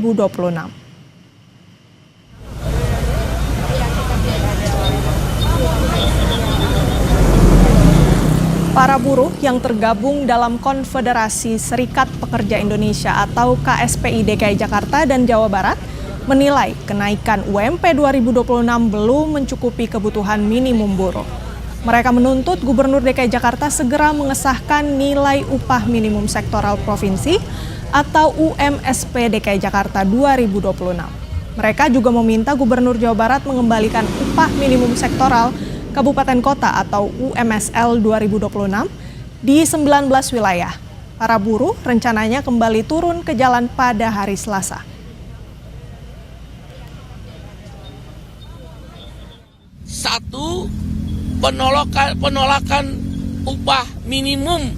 2026. Para buruh yang tergabung dalam Konfederasi Serikat Pekerja Indonesia atau KSPI DKI Jakarta dan Jawa Barat menilai kenaikan UMP 2026 belum mencukupi kebutuhan minimum buruh. Mereka menuntut Gubernur DKI Jakarta segera mengesahkan nilai upah minimum sektoral provinsi atau UMSP DKI Jakarta 2026. Mereka juga meminta Gubernur Jawa Barat mengembalikan upah minimum sektoral Kabupaten Kota atau UMSL 2026 di 19 wilayah. Para buruh rencananya kembali turun ke jalan pada hari Selasa. Satu, penolakan upah minimum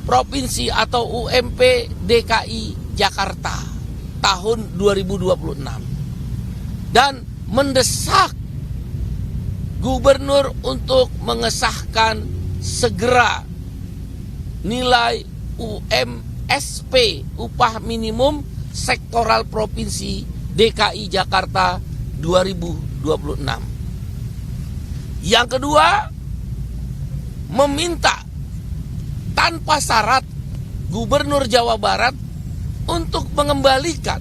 provinsi atau UMP DKI Jakarta tahun 2026 dan mendesak Gubernur untuk mengesahkan segera nilai UMSP upah minimum sektoral provinsi DKI Jakarta 2026. Yang kedua, meminta tanpa syarat Gubernur Jawa Barat untuk mengembalikan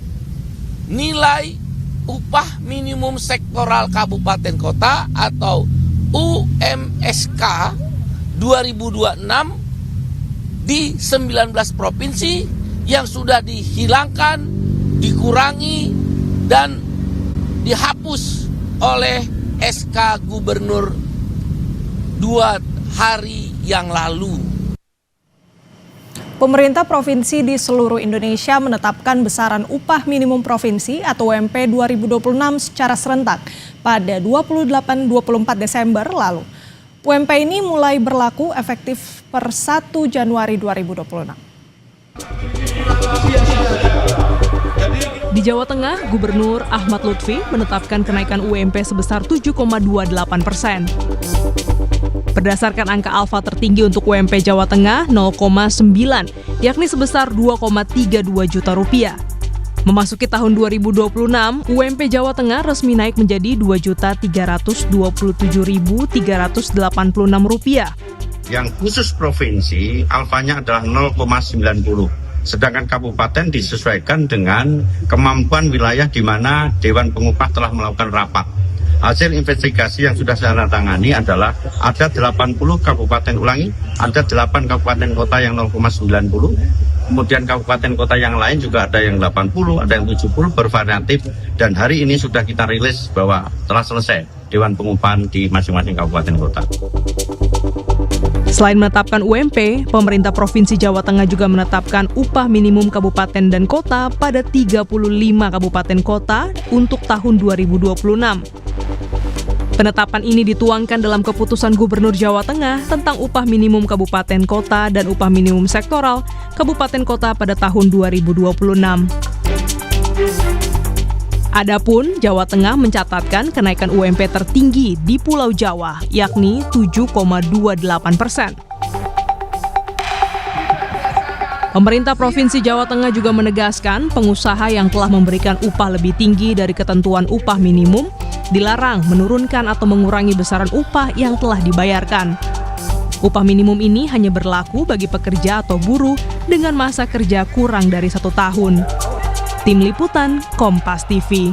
nilai upah minimum sektoral kabupaten kota atau UMSK 2026 di 19 provinsi yang sudah dihilangkan, dikurangi, dan dihapus oleh SK Gubernur 2 hari yang lalu. Pemerintah provinsi di seluruh Indonesia menetapkan besaran upah minimum provinsi atau UMP 2026 secara serentak pada 28-24 Desember lalu. UMP ini mulai berlaku efektif per 1 Januari 2026. Di Jawa Tengah, Gubernur Ahmad Lutfi menetapkan kenaikan UMP sebesar 7,28%. Berdasarkan angka alfa tertinggi untuk UMP Jawa Tengah 0,9, yakni sebesar 2,32 juta rupiah. Memasuki tahun 2026, UMP Jawa Tengah resmi naik menjadi Rp2.327.386. Yang khusus provinsi, alfanya adalah 0,90. Sedangkan kabupaten disesuaikan dengan kemampuan wilayah di mana Dewan Pengupah telah melakukan rapat. Hasil investigasi yang sudah saya tangani adalah ada 80 kabupaten ada 8 kabupaten kota yang 0,90, kemudian kabupaten kota yang lain juga ada yang 80, ada yang 70, bervariatif, dan hari ini sudah kita rilis bahwa telah selesai Dewan Pengupahan di masing-masing kabupaten kota. Selain menetapkan UMP, pemerintah Provinsi Jawa Tengah juga menetapkan upah minimum kabupaten dan kota pada 35 kabupaten kota untuk tahun 2026. Penetapan ini dituangkan dalam keputusan Gubernur Jawa Tengah tentang upah minimum kabupaten kota dan upah minimum sektoral kabupaten kota pada tahun 2026. Adapun Jawa Tengah mencatatkan kenaikan UMP tertinggi di Pulau Jawa, yakni 7,28%. Pemerintah Provinsi Jawa Tengah juga menegaskan pengusaha yang telah memberikan upah lebih tinggi dari ketentuan upah minimum dilarang menurunkan atau mengurangi besaran upah yang telah dibayarkan. Upah minimum ini hanya berlaku bagi pekerja atau buruh dengan masa kerja kurang dari 1 tahun. Tim Liputan Kompas TV.